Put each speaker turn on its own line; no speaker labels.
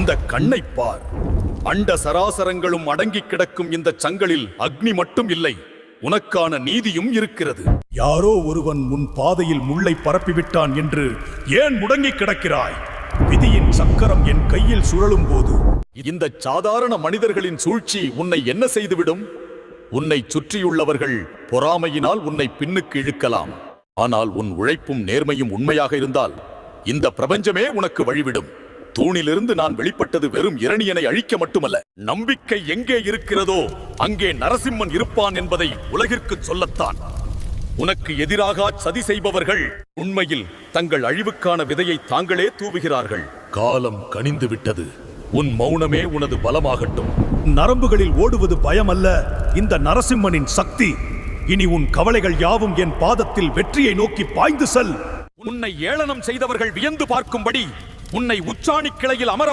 இந்த கண்ணைப் பார். அண்ட சராசரங்களும் அடங்கி கிடக்கும் இந்த சங்களில் அக்னி மட்டும் இல்லை, உனக்கான நீதியும் இருக்கிறது. யாரோ ஒருவன் உன் பாதையில் முள்ளை பரப்பிவிட்டான் என்று ஏன் முடங்கி கிடக்கிறாய்? விதியின் சக்கரம் என் கையில் சுழலும் போது இந்த சாதாரண மனிதர்களின் சூழ்ச்சி உன்னை என்ன செய்துவிடும்? உன்னை சுற்றியுள்ளவர்கள் பொறாமையினால் உன்னை பின்னுக்கு இழுக்கலாம். ஆனால் உன் உழைப்பும் நேர்மையும் உண்மையாக இருந்தால் இந்த பிரபஞ்சமே உனக்கு வழிவிடும். தூணிலிருந்து நான் வெளிப்பட்டது வெறும் இரணியனை அழிக்க மட்டுமல்ல, நம்பிக்கை எங்கே இருக்கிறதோ அங்கே நரசிம்மன் இருப்பான் என்பதை உலகிற்கு சொல்லத்தான். உனக்கு எதிராக சதி செய்பவர்கள் உண்மையில் தங்கள் அழிவுக்கான விதையை தாங்களே தூவுகிறார்கள். காலம் கனிந்து விட்டது. உன் மௌனமே உனது பலமாகட்டும். நரம்புகளில் ஓடுவது பயமல்ல, இந்த நரசிம்மனின் சக்தி. இனி உன் கவலைகள் யாவும் என் பாதத்தில் வெற்றியை நோக்கி பாய்ந்து செல். உன்னை ஏளனம் செய்தவர்கள் வியந்து பார்க்கும்படி உன்னை உச்சாணி கிளையில் அமர